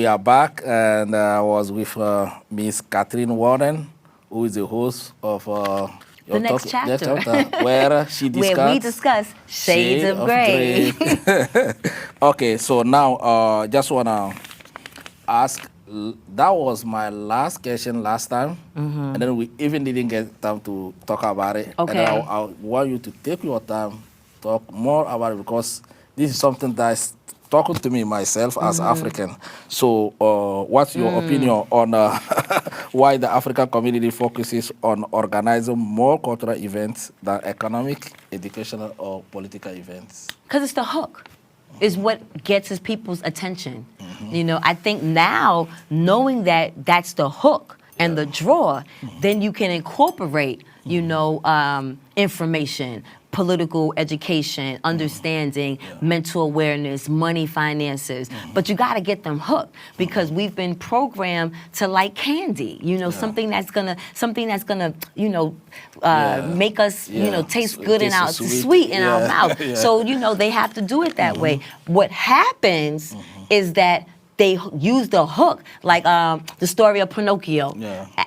we are back, and I was with Miss Catherine Warren, who is the host of the next chapter, where she discussed where we discuss shades of gray. Okay, so now just wanna ask. That was my last question last time, and then we even didn't get time to talk about it. Okay. And I want you to take your time, talk more about it, because this is something that's talking to me myself as African. So what's your opinion on why the African community focuses on organizing more cultural events than economic, educational, or political events? Because it's the hook. Is what gets people's attention. You know, I think now, knowing that that's the hook and the draw, then you can incorporate, you know, information, political education, understanding, mental awareness, money, finances. But you got to get them hooked, because we've been programmed to like candy. You know, something that's gonna, you know, make us, you know, taste good in our sweet in our mouth. So you know, they have to do it that way. What happens is that they use the hook, like the story of Pinocchio,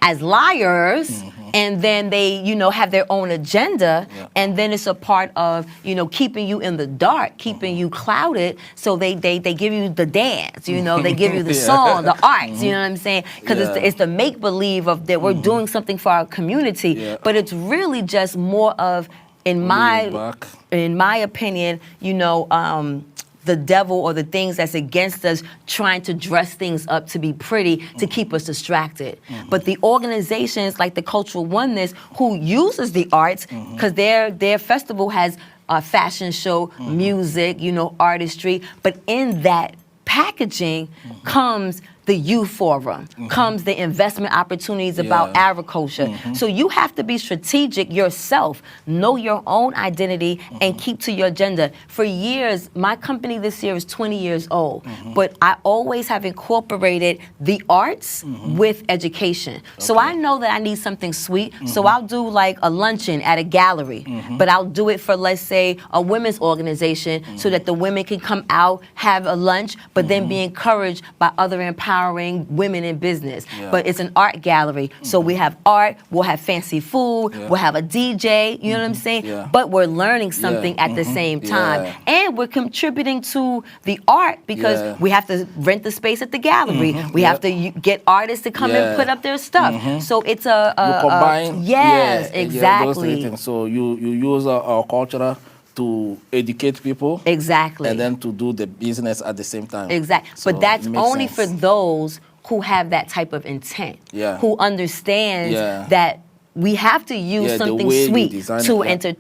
as liars, and then they, you know, have their own agenda, and then it's a part of, you know, keeping you in the dark, keeping you clouded. So they give you the dance, you know, they give you the song, the arts, you know what I'm saying? Because it's the make believe of that we're doing something for our community, but it's really just more of, in my opinion, you know, the devil or the things that's against us trying to dress things up to be pretty to keep us distracted. But the organizations like the Cultural Oneness, who uses the arts, because their festival has a fashion show, music, you know, artistry, but in that packaging comes the youth forum, comes the investment opportunities about agriculture. So you have to be strategic yourself, know your own identity, and keep to your agenda. For years, my company this year is 20 years old, but I always have incorporated the arts with education. So I know that I need something sweet, so I'll do like a luncheon at a gallery, but I'll do it for, let's say, a women's organization, so that the women can come out, have a lunch, but then be encouraged by other empowering women in business. But it's an art gallery, so we have art, we'll have fancy food, we'll have a DJ, you know what I'm saying? But we're learning something at the same time, and we're contributing to the art, because we have to rent the space at the gallery, we have to get artists to come and put up their stuff. So it's a you combine, yes, exactly. Those so you use our culture to educate people, exactly, and then to do the business at the same time. Exactly, so but that's only for those who have that type of intent, who understands that we have to use something sweet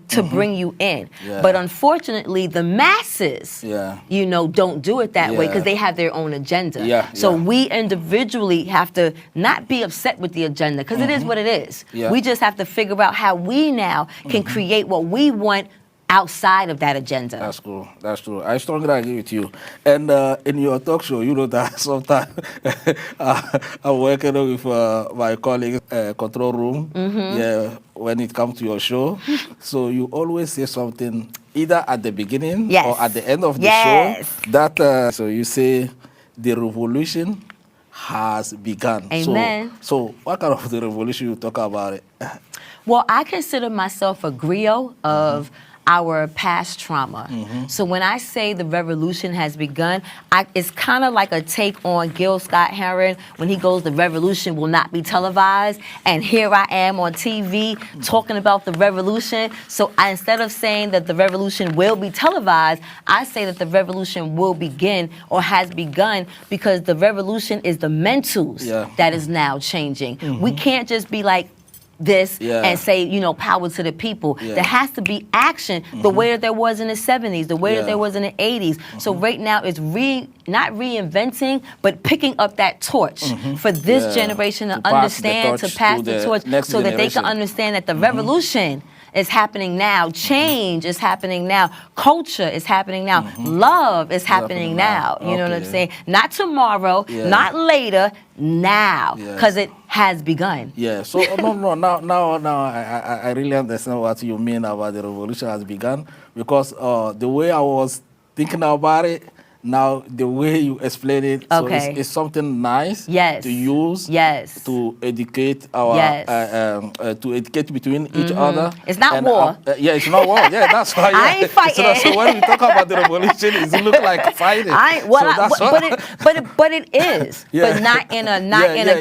to bring you in. But unfortunately, the masses, you know, don't do it that way, because they have their own agenda. So we individually have to not be upset with the agenda, because it is what it is. We just have to figure out how we now can create what we want outside of that agenda. That's cool. That's true. I strongly agree with you. And in your talk show, you know that sometimes I'm working with my colleagues, control room. When it comes to your show, so you always say something either at the beginning or at the end of the show. That so you say the revolution has begun. Amen. So what kind of the revolution you talk about it? Well, I consider myself a griot of our past trauma. So when I say the revolution has begun, it's kind of like a take on Gil Scott-Heron when he goes, the revolution will not be televised, and here I am on TV talking about the revolution. So instead of saying that the revolution will be televised, I say that the revolution will begin, or has begun, because the revolution is the mentals that is now changing. We can't just be like this and say, you know, power to the people. There has to be action the way that there was in the 70s, the way that there was in the 80s. So right now it's not reinventing, but picking up that torch for this generation to understand, to pass the torch, so that they can understand that the revolution is happening now. Change is happening now. Culture is happening now. Love is happening now. You know what I'm saying? Not tomorrow, not later, now, because it has begun. So now I really understand what you mean about the revolution has begun, because the way I was thinking about it, now the way you explain it, so Okay. it's something nice Yes. to use Yes. to educate our Yes. to educate between each other. It's not And, war. yeah, it's not war. Yeah, that's why. Yeah. I ain't fighting. So when we talk about the revolution, it look like fighting. But it is. Yeah. But not in a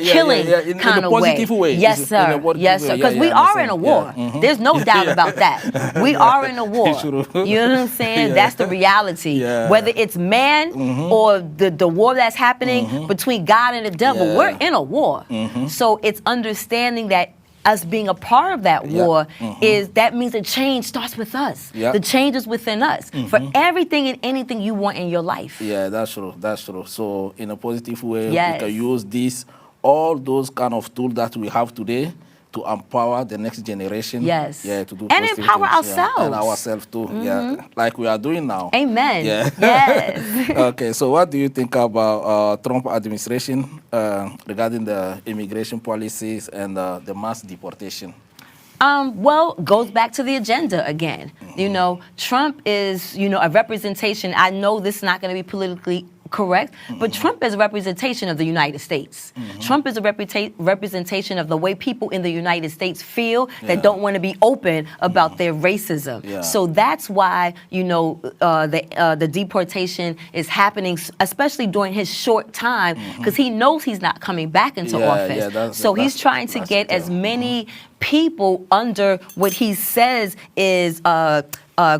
killing kind of way. In a positive way. Yes, In a sir. positive Yes, way. sir. Yeah, Because we yeah, are in a understand. war. Yeah. There's no doubt about that. We are in a war. True. You know what I'm saying? Yeah. That's the reality. Yeah. Whether it's man or the war that's happening between God and the devil, Yeah. we're in a war. So it's understanding that us being a part of that war is that means the change starts with us. Yeah. The change is within us for everything and anything you want in your life. Yeah, that's true. That's true. So in a positive way, Yes. we can use this, all those kind of tools that we have today to empower the next generation. Yes. Yeah, to do And positive empower things, ourselves. Yeah. And ourselves too. Yeah, like we are doing now. Amen. Yeah. Yes. Okay, so what do you think about Trump administration regarding the immigration policies and the mass deportation? Well, goes back to the agenda again. You know, Trump is, a representation. I know this is not going to be politically correct, but Trump is a representation of the United States. Trump is a representation of the way people in the United States feel that don't want to be open about their racism. Yeah. So that's why, the deportation is happening, especially during his short time, because he knows he's not coming back into office. So he's trying to get as many people under what he says is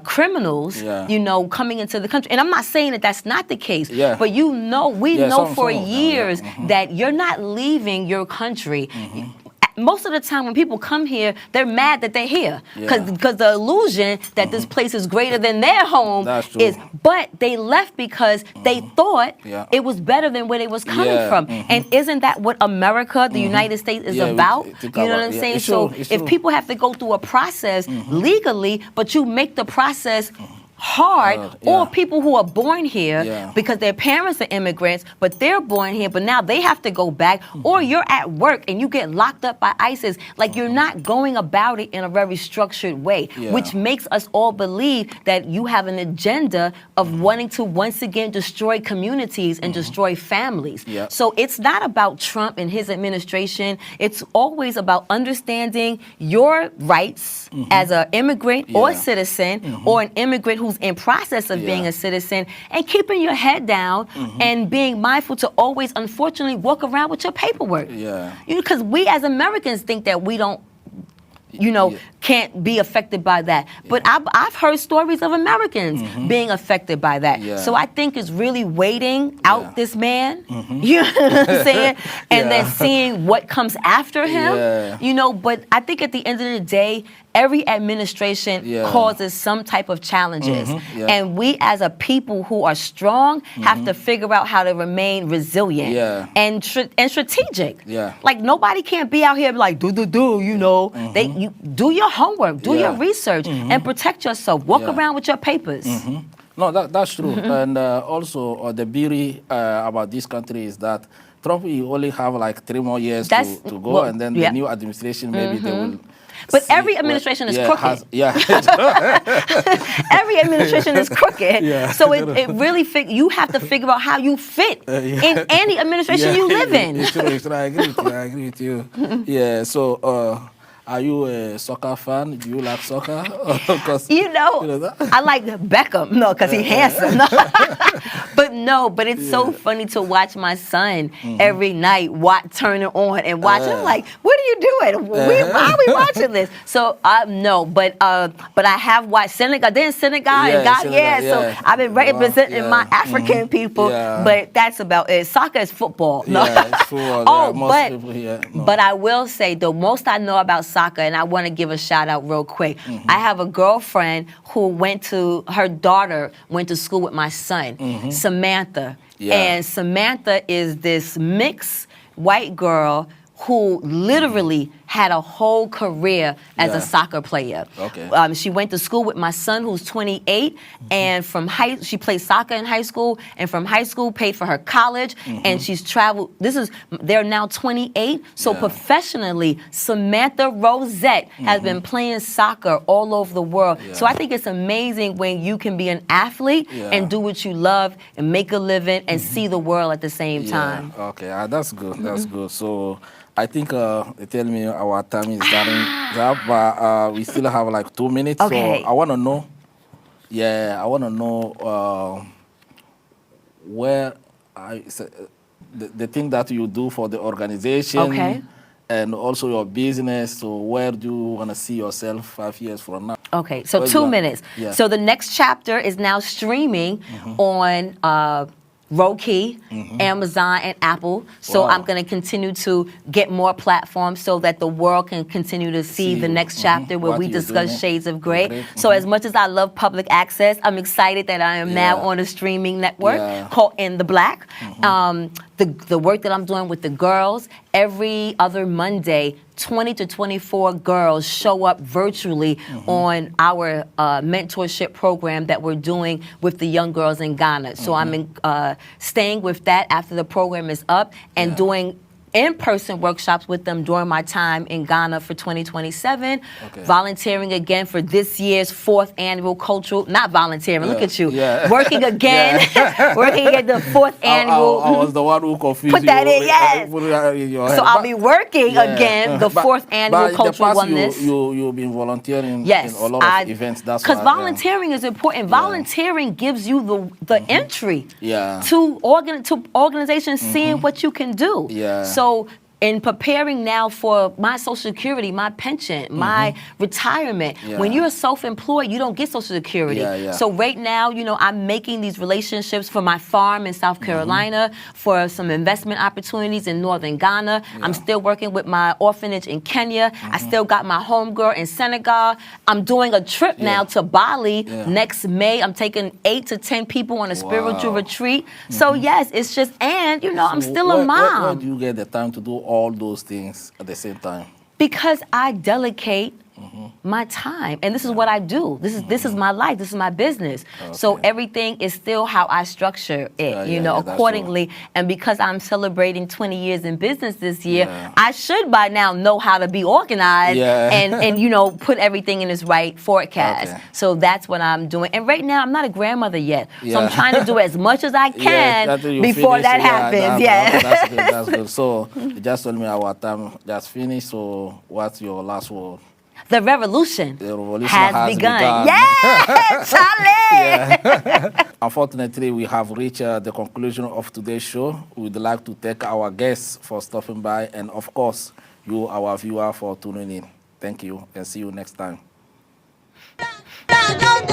criminals, coming into the country. And I'm not saying that that's not the case, but we know for years that you're not leaving your country. Most of the time when people come here, they're mad that they're here because the illusion that this place is greater than their home is, but they left because they thought it was better than where they was coming from. And isn't that what America, the United States is about? You know what I'm saying? So if people have to go through a process legally, but you make the process hard, or people who are born here because their parents are immigrants, but they're born here, but now they have to go back, or you're at work and you get locked up by ISIS. Like, you're not going about it in a very structured way, which makes us all believe that you have an agenda of wanting to once again destroy communities and destroy families. So it's not about Trump and his administration. It's always about understanding your rights as an immigrant or citizen, or an immigrant who's in process of being a citizen, and keeping your head down and being mindful to always, unfortunately, walk around with your paperwork. Because we as Americans think that we don't, can't be affected by that. But I've heard stories of Americans being affected by that. So I think it's really waiting out this man, you know what I'm saying? And then seeing what comes after him, but I think at the end of the day, every administration causes some type of challenges. And we as a people who are strong have to figure out how to remain resilient and strategic. Like, nobody can't be out here like, you do your homework, do your research, and protect yourself. Walk around with your papers. No, that's true. And also, the beauty about this country is that Trump will only have like 3 more years to go, and then the new administration, maybe they will. But every administration is crooked. Every administration is crooked. So it really, you have to figure out how you fit in any administration you live in. It's true. I agree with you. Yeah, so are you a soccer fan? Do you like soccer? I like Beckham. No, because he's handsome. But it's so funny to watch my son every night turn it on and watch. I'm like, what are you doing? Why are we watching this? So no, but I have watched Senegal. Then Senegal and Ghana. So I've been representing my African people. But that's about it. Soccer is football. No. It's football. But I will say the most I know about soccer, and I want to give a shout out real quick. I have a girlfriend who her daughter went to school with my son, Samantha. And Samantha is this mixed white girl who literally had a whole career as a Yeah. soccer player. Okay. She went to school with my son, who's 28, and she played soccer in high school, and from high school paid for her college, and she's traveled. They're now 28, so Yeah. professionally, Samantha Rosette has been playing soccer all over the world. Yeah. So I think it's amazing when you can be an athlete Yeah. and do what you love and make a living and see the world at the same time. Yeah. Okay, that's good. That's good. So I think they tell me our time is up, but we still have like 2 minutes. Okay. So I want to know. Yeah, I want to know where the thing that you do for the organization. Okay. And also your business. So where do you want to see yourself 5 years from now? Okay, so Where 2 you are? minutes. Yeah. So the next chapter is now streaming on Roku, Amazon, and Apple. So Wow. I'm going to continue to get more platforms so that the world can continue to see the next chapter where What we you're discuss doing. shades of gray. Great. So as much as I love public access, I'm excited that I am now Yeah. on a streaming network Yeah. called In the Black. The work that I'm doing with the girls, every other Monday, 20 to 24 girls show up virtually on our mentorship program that we're doing with the young girls in Ghana. So I'm staying with that after the program is up and Yeah. doing in-person workshops with them during my time in Ghana for 2027. Okay. Volunteering again for this year's 4th annual cultural, not volunteering, look Yeah. at you. Yeah. Working again, working at the 4th annual. I was the one who confused Put you. that in, yes. Put that in your head. So I'll But- be working yeah. again, the 4th annual but cultural in the past oneness. You've been volunteering Yes, in a lot of events. That's because why, yeah. volunteering is important. Volunteering gives you the entry Yeah. to organizations seeing what you can do. Yeah. So in preparing now for my Social Security, my pension, my retirement, Yeah. when you're self-employed, you don't get Social Security. Yeah, yeah. So right now, I'm making these relationships for my farm in South Carolina, for some investment opportunities in northern Ghana. I'm still working with my orphanage in Kenya. I still got my homegirl in Senegal. I'm doing a trip now to Bali next May. I'm taking 8 to 10 people on a spiritual Wow. retreat. So yes, it's just, and I'm So still a mom. Where do you get the time to do all those things at the same time? Because I delegate my time, and this is what I do. This is my life. This is my business. So everything is still how I structure it, that's accordingly. And because I'm celebrating 20 years in business this year, Yeah. I should by now know how to be organized Yeah. and put everything in its right forecast. Okay. So that's what I'm doing. And right now, I'm not a grandmother yet, so I'm Yeah. trying to do as much as I can until you before finish, that happens. That's good. That's good. So you just told me our time just finished. So what's your last word? The revolution, The revolution has begun. Yeah, Charlie! Unfortunately, we have reached the conclusion of today's show. We'd like to thank our guests for stopping by, and of course, you, our viewer, for tuning in. Thank you, and see you next time. Don't